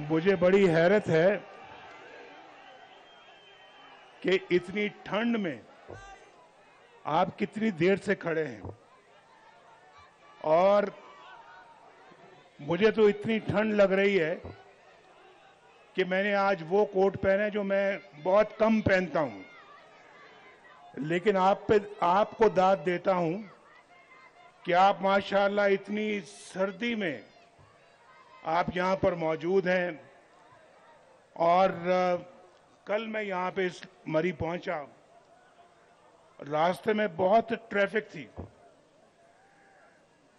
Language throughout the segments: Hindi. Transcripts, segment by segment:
मुझे बड़ी हैरत है कि इतनी ठंड में आप कितनी देर से खड़े हैं। और मुझे तो इतनी ठंड लग रही है कि मैंने आज वो कोट पहने जो मैं बहुत कम पहनता हूं, लेकिन आपको दाद देता हूं कि आप माशाअल्लाह इतनी सर्दी में आप यहां पर मौजूद हैं। और कल मैं यहां पे इस मरी पहुंचा, रास्ते में बहुत ट्रैफिक थी।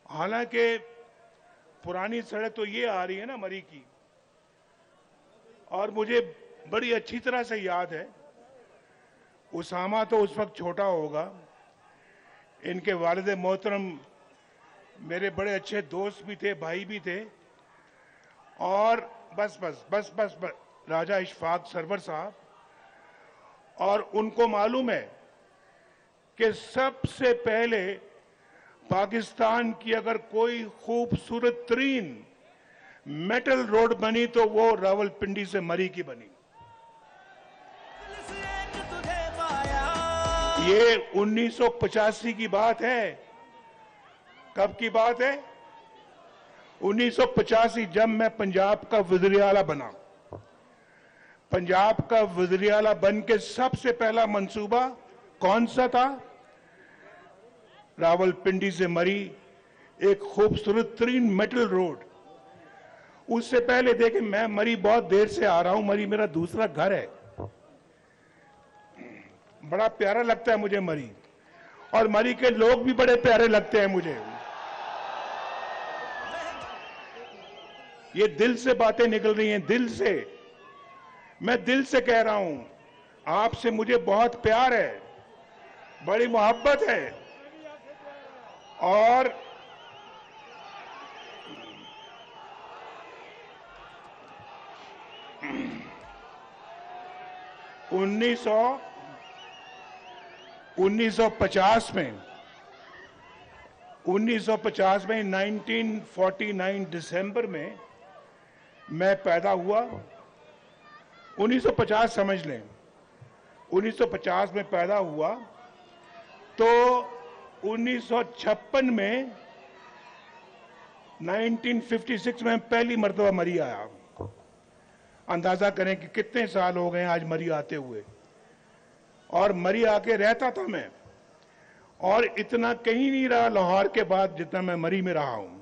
हालांकि पुरानी सड़क तो ये आ रही है ना मरी की, और मुझे बड़ी अच्छी तरह से याद है, उसामा तो उस वक्त छोटा होगा, इनके वालिद मोहतरम मेरे बड़े अच्छे दोस्त भी थे, भाई भी थे। और बस राजा इशफाक सरवर साहब, और उनको मालूम है कि सबसे पहले पाकिस्तान की अगर कोई खूबसूरत तरीन मेटल रोड बनी तो वो रावलपिंडी से मरी की बनी। ये 1985 की बात है। कब की बात है? 1985, जब मैं पंजाब का वज़ीर आला बना। पंजाब का वज़ीर आला बन के सबसे पहला मंसूबा कौन सा था? रावलपिंडी से मरी एक खूबसूरत तरीन मेटल रोड। उससे पहले देखें, मैं मरी बहुत देर से आ रहा हूं, मरी मेरा दूसरा घर है, बड़ा प्यारा लगता है मुझे मरी, और मरी के लोग भी बड़े प्यारे लगते हैं मुझे। ये दिल से बातें निकल रही हैं, दिल से। मैं दिल से कह रहा हूं, आपसे मुझे बहुत प्यार है, बड़ी मोहब्बत है। और उन्नीस सौ पचास में 1949 दिसंबर में मैं पैदा हुआ। 1950 समझ लें, 1950 में पैदा हुआ तो 1956 में 1956 में पहली मर्तबा मरी आया। अंदाजा करें कि कितने साल हो गए आज मरी आते हुए। और मरी आके रहता था मैं, और इतना कहीं नहीं रहा लाहौर के बाद जितना मैं मरी में रहा हूं।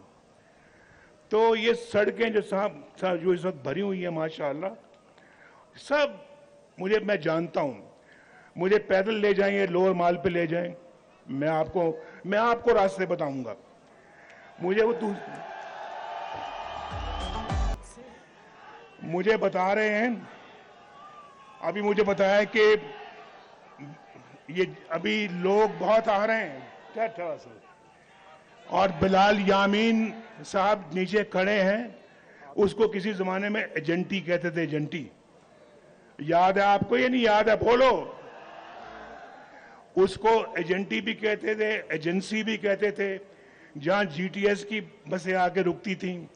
तो ये सड़कें जो जो इस वक्त भरी हुई है माशाअल्लाह, सब मैं जानता हूं। मुझे पैदल ले जाएं या लोअर माल पे ले जाएं, मैं आपको रास्ते बताऊंगा। मुझे बता रहे हैं, अभी मुझे बताया कि ये अभी लोग बहुत आ रहे हैं, क्या और बिलाल यामीन साहब नीचे खड़े हैं। उसको किसी जमाने में एजेंटी कहते थे, एजेंटी। याद है आपको? ये नहीं याद है? बोलो। उसको एजेंटी भी कहते थे, एजेंसी भी कहते थे। जहां जीटीएस की बसें आके रुकती थी,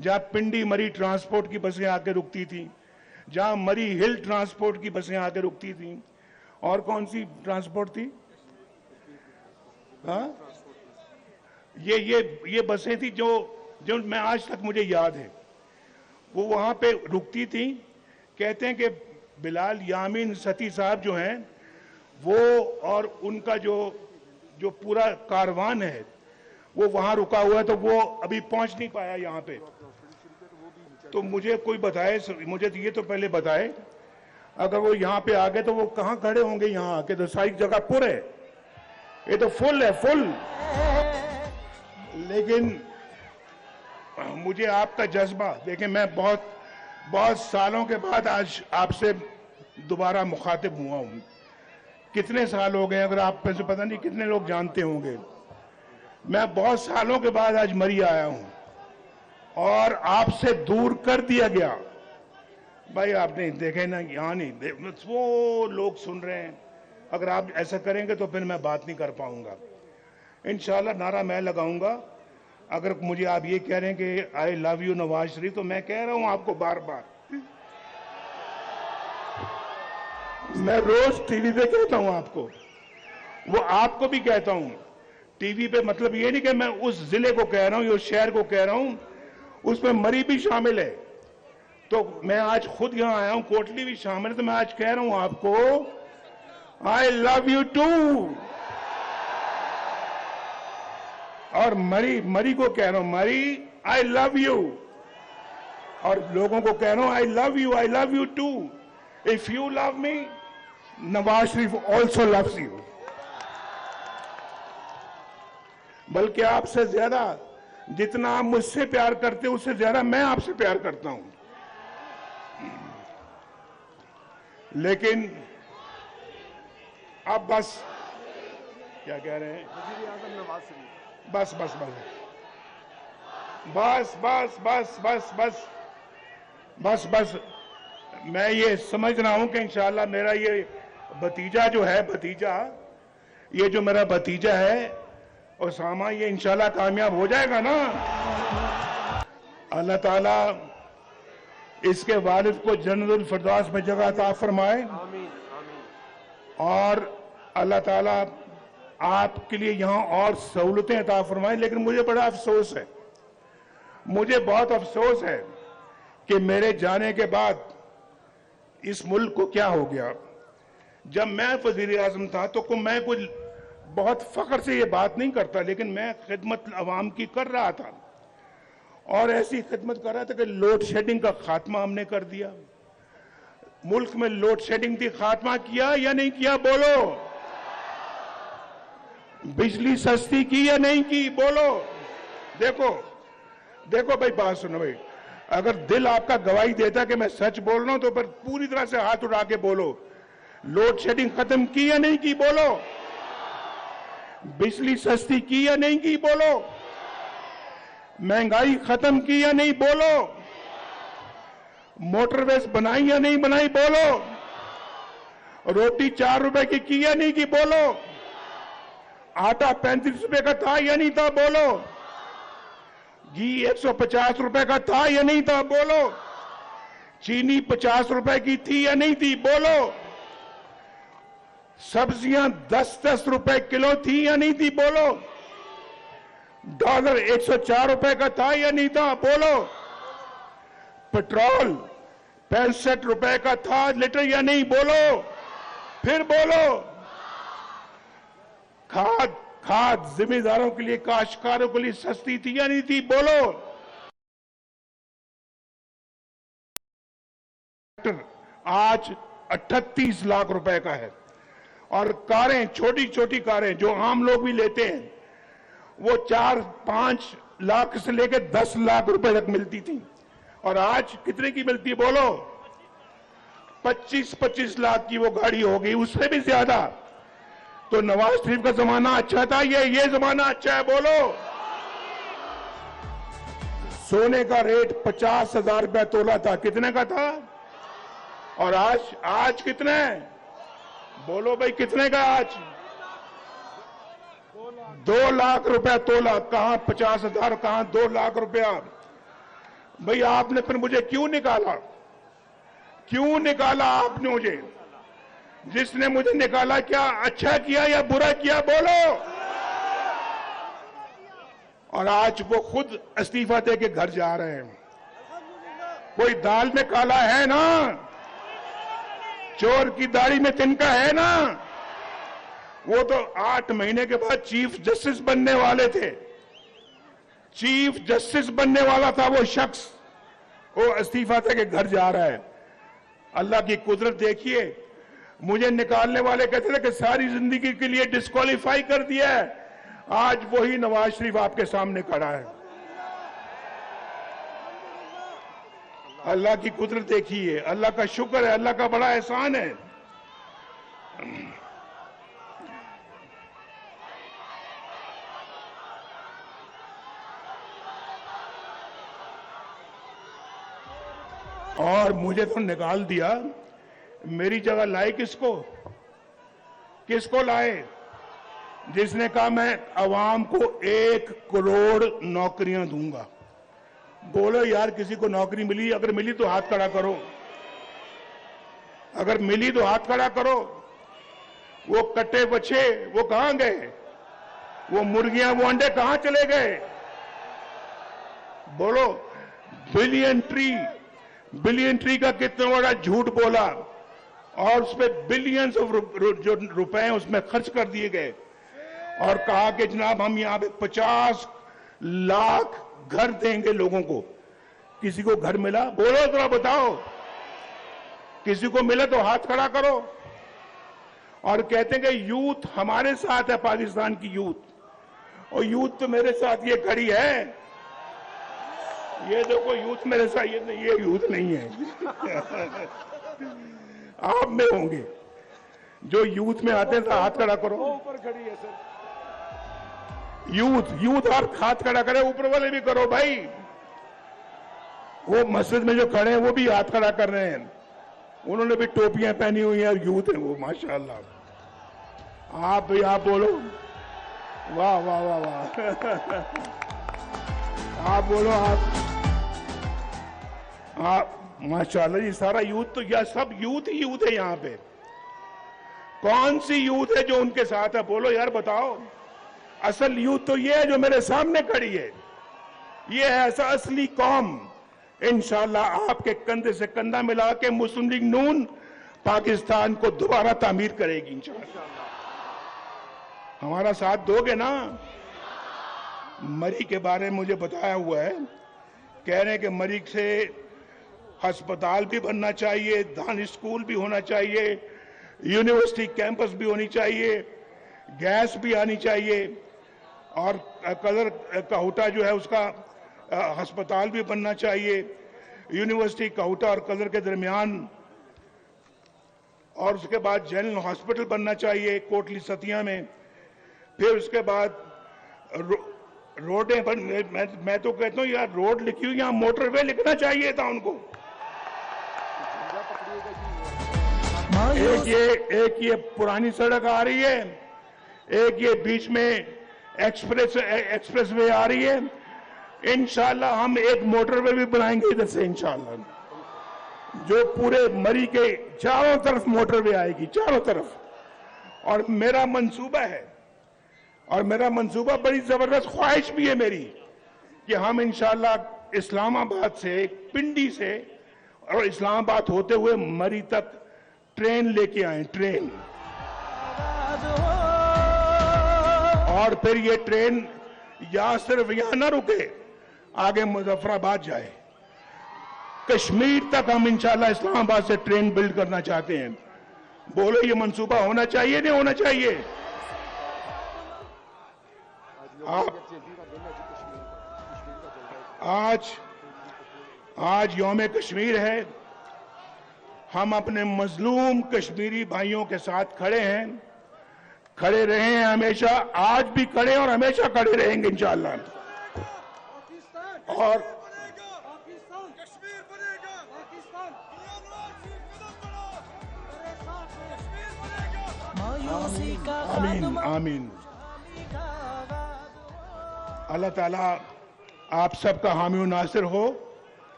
जहां पिंडी मरी ट्रांसपोर्ट की बसें आके रुकती थी, जहां मरी हिल ट्रांसपोर्ट की बसें आके रुकती थी, और कौन सी ट्रांसपोर्ट थी? हाँ, ये बसें थी जो मैं आज तक मुझे याद है, वो वहां पे रुकती थी। कहते हैं कि बिलाल यामीन सती साहब जो हैं वो, और उनका जो पूरा कारवान है वो वहां रुका हुआ है, तो वो अभी पहुंच नहीं पाया यहां पे। तो मुझे कोई बताए, मुझे ये तो पहले बताए, अगर वो यहां पे आ गए तो वो कहां खड़े होंगे? यहां आके तो सारी जगह पुर है, ये तो फुल है, फुल। लेकिन मुझे आपका जज्बा देखें, मैं बहुत सालों के बाद आज आपसे दोबारा मुखातिब हुआ हूं। कितने साल हो गए, अगर आप में से पता नहीं कितने लोग जानते होंगे, मैं बहुत सालों के बाद आज मरी आया हूं, और आपसे दूर कर दिया गया। भाई आपने देखे ना, यहां नहीं, वो लोग सुन रहे हैं। अगर आप ऐसा करेंगे तो फिर मैं बात नहीं कर पाऊंगा। इंशाल्लाह नारा मैं लगाऊंगा, अगर मुझे आप ये कह रहे हैं कि आई लव यू नवाज शरीफ, तो मैं कह रहा हूं आपको बार बार, मैं रोज टीवी पे कहता हूं आपको, वो आपको भी कहता हूं टीवी पे। मतलब ये नहीं कि मैं उस जिले को कह रहा हूं या उस शहर को कह रहा हूं, उसमें मरी भी शामिल है। तो मैं आज खुद यहां आया हूं, कोटली भी शामिल है, तो मैं आज कह रहा हूं आपको आई लव यू टू। और मरी को कह रहा हूं, मरी आई लव यू। और लोगों को कह रहा हूं I love you too. If you love me, Nawaz Sharif also loves you. बल्कि आपसे ज्यादा, जितना आप मुझसे प्यार करते हो उससे ज्यादा मैं आपसे प्यार करता हूं। लेकिन अब बस, क्या कह रहे हैं, वज़ीर आज़म नवाज शरीफ, बस बस बस बस बस बस बस बस बस बस मैं ये समझ रहा हूं कि इंशाल्लाह मेरा ये भतीजा जो है, ये जो मेरा भतीजा है उसामा, ये इंशाल्लाह कामयाब हो जाएगा ना। अल्लाह ताला इसके वालिद को जन्नतुल फिरदौस में जगह अता फरमाए। आमीन आमीन। और अल्लाह ताला आपके लिए यहां और सहूलतें अता फरमाए। लेकिन मुझे बड़ा अफसोस है, मुझे बहुत अफसोस है कि मेरे जाने के बाद इस मुल्क को क्या हो गया। जब मैं वजीर आजम था तो मैं कुछ बहुत फख्र से ये बात नहीं करता, लेकिन मैं खिदमत अवाम की कर रहा था, और ऐसी खिदमत कर रहा था कि लोड शेडिंग का खात्मा हमने कर दिया। मुल्क में लोड शेडिंग थी, खात्मा किया या नहीं किया, बोलो। बिजली सस्ती की या नहीं की, बोलो। देखो भाई, बात सुनो भाई, अगर दिल आपका गवाही देता कि मैं सच बोल रहा हूं तो फिर पूरी तरह से हाथ उठा के बोलो, लोड शेडिंग खत्म की या नहीं की, बोलो। बिजली सस्ती की या नहीं की, बोलो। महंगाई खत्म की या नहीं, बोलो। मोटरवेज बनाई या नहीं बनाई, बोलो। रोटी 4 रुपए की या नहीं की, बोलो। आटा 35 रुपए का था या नहीं था, बोलो। घी 150 रुपए का था या नहीं था, बोलो। चीनी 50 रुपए की थी या नहीं थी, बोलो। सब्जियां 10-10 रुपए किलो थी या नहीं थी, बोलो। डॉलर 104 रुपए का था या नहीं था, बोलो। पेट्रोल 65 रुपए का था लीटर या नहीं, बोलो। फिर बोलो। खाद जिम्मेदारों के लिए, काश्तकारों के लिए सस्ती थी या नहीं थी, बोलो। आज 38 लाख रुपए का है, और कारें, छोटी छोटी कारें जो आम लोग भी लेते हैं, वो 4-5 लाख से लेकर 10 लाख रुपए तक मिलती थी, और आज कितने की मिलती है, बोलो। 25-25 लाख की वो गाड़ी हो गई, उससे भी ज्यादा। तो नवाज शरीफ का जमाना अच्छा था, ये जमाना अच्छा है, बोलो। सोने का रेट 50,000 रुपया तोला था, कितने का था, और आज कितने है, बोलो भाई, कितने का आज, 2 लाख रुपया तोला। कहां 50,000, कहां 2 लाख रुपया। भाई आपने फिर मुझे क्यों निकाला आपने मुझे? जिसने मुझे निकाला क्या अच्छा किया या बुरा किया, बोलो। और आज वो खुद इस्तीफा दे के घर जा रहे हैं। कोई दाल में काला है ना, चोर की दाढ़ी में तिनका है ना। वो तो 8 महीने के बाद चीफ जस्टिस बनने वाले थे, चीफ जस्टिस बनने वाला था वो शख्स, वो इस्तीफा दे के घर जा रहा है। अल्लाह की कुदरत देखिए, मुझे निकालने वाले कहते थे कि सारी जिंदगी के लिए डिस्क्वालीफाई कर दिया है, आज वही नवाज शरीफ आपके सामने खड़ा है। अल्लाह की कुदरत देखिए, अल्लाह का शुक्र है, अल्लाह का बड़ा एहसान है। और मुझे तो निकाल दिया, मेरी जगह लाए किसको लाए? जिसने कहा मैं अवाम को 1 करोड़ नौकरियां दूंगा। बोलो यार, किसी को नौकरी मिली? अगर मिली तो हाथ खड़ा करो, अगर मिली तो हाथ खड़ा करो। वो कट्टे बच्चे वो कहां गए? वो मुर्गियां, वो अंडे कहां चले गए? बोलो। बिलियन ट्री का कितना बड़ा झूठ बोला और उस पर बिलियंस ऑफ जो रुपए हैं उसमें खर्च कर दिए गए और कहा कि जनाब हम यहां पे 50 लाख घर देंगे लोगों को। किसी को घर मिला? बोलो जरा बताओ, किसी को मिला तो हाथ खड़ा करो। और कहते हैं कि यूथ हमारे साथ है, पाकिस्तान की यूथ। और यूथ तो मेरे साथ ये खड़ी है, ये देखो यूथ मेरे साथ, ये यूथ नहीं है आप में होंगे जो यूथ में आते हैं तो हाथ खड़ा करो। ऊपर खड़ी है सर। यूथ और हाथ खड़ा करे, ऊपर वाले भी करो भाई। वो मस्जिद में जो खड़े हैं वो भी हाथ खड़ा कर रहे हैं, उन्होंने भी टोपियां पहनी हुई हैं और यूथ है वो, माशाल्लाह। आप भी आप बोलो, वाह वाह वाह वाह आप बोलो, आप माशाल्लाह। ये सारा यूथ तो, या सब यूथ ही यूथ है यहां पे। कौन सी यूथ है जो उनके साथ है? बोलो यार बताओ। असल यूथ तो ये है जो मेरे सामने खड़ी है, ये है ऐसा असली कौम। इंशाल्लाह आपके कंधे से कंधा मिला के मुस्लिम लीग नून पाकिस्तान को दोबारा तामीर करेगी इंशाल्लाह। हमारा साथ दोगे ना? मरी के बारे में मुझे बताया हुआ है, कह रहे हैं कि मरी से अस्पताल भी बनना चाहिए, दानिश स्कूल भी होना चाहिए, यूनिवर्सिटी कैंपस भी होनी चाहिए, गैस भी आनी चाहिए और कलर काहुटा जो है उसका अस्पताल भी बनना चाहिए, यूनिवर्सिटी काहुटा और कलर के दरमियान। और उसके बाद जनरल हॉस्पिटल बनना चाहिए कोटली सतिया में। फिर उसके बाद रोडें बन, मैं तो कहता हूँ यार रोड लिखी हुई, यहाँ मोटरवे लिखना चाहिए था उनको। एक ये पुरानी सड़क आ रही है, एक ये बीच में एक्सप्रेसवे आ रही है। इंशाल्लाह हम एक मोटरवे भी बनाएंगे इधर से इंशाल्लाह, जो पूरे मरी के चारों तरफ मोटरवे आएगी, चारों तरफ। और मेरा मंसूबा है, और मेरा मंसूबा बड़ी जबरदस्त ख्वाहिश भी है मेरी, कि हम इंशाल्लाह इस्लामाबाद से, पिंडी से और इस्लामाबाद होते हुए मरी तक ट्रेन लेके आए, ट्रेन। और फिर ये ट्रेन सिर्फ यहां ना रुके, आगे मुजफ्फराबाद जाए, कश्मीर तक हम इंशाल्लाह इस्लामाबाद से ट्रेन बिल्ड करना चाहते हैं। बोलो ये मंसूबा होना चाहिए नहीं होना चाहिए? आज यौम कश्मीर है, हम अपने मजलूम कश्मीरी भाइयों के साथ खड़े हैं, खड़े रहे हैं हमेशा, आज भी खड़े और हमेशा खड़े रहेंगे इंशाअल्लाह। और आमीन आमीन। अल्लाह ताला आप सबका हामी और नासिर हो।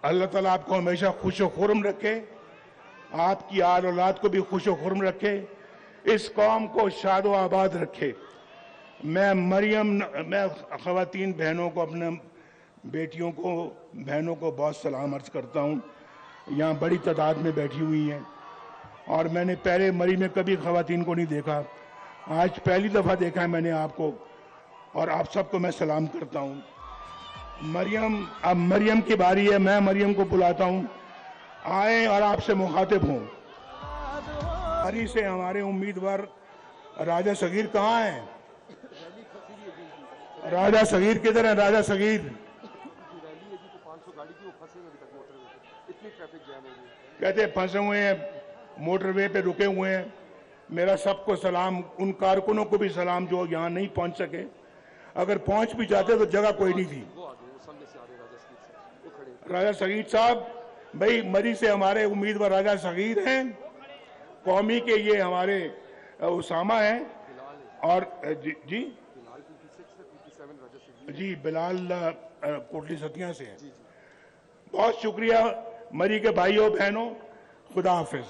अल्लाह ताला आपको हमेशा खुश व खुर्म रखे, आपकी आल औलाद को भी खुश व खुर्म रखे, इस कौम को शाद व आबाद रखे। मैं ख़वातीन बहनों को, अपने बेटियों को, बहनों को बहुत सलाम अर्ज करता हूँ। यहाँ बड़ी तादाद में बैठी हुई हैं और मैंने पहले मरी में कभी ख़वातीन को नहीं देखा, आज पहली दफ़ा देखा है मैंने आपको, और आप सबको मैं सलाम करता हूँ। मरियम, अब मरियम की बारी है, मैं मरियम को बुलाता हूँ, आए और आपसे मुखातिब हों। मरी से हमारे उम्मीदवार राजा सगीर कहाँ हैं? राजा सगीर किधर है? राजा सगीर कहते फंसे हुए हैं, मोटरवे पे रुके हुए हैं। मेरा सबको सलाम, उन कारकुनों को भी सलाम जो यहाँ नहीं पहुंच सके, अगर पहुंच भी जाते तो जगह कोई नहीं थी। राजा सगीर साहब, भाई मरी से हमारे उम्मीदवार राजा सगीर हैं, कौमी के ये हमारे उसामा हैं, और जी जी बिलाल कोटली सतिया से है। बहुत शुक्रिया मरी के भाइयों बहनों, खुदा हाफिज।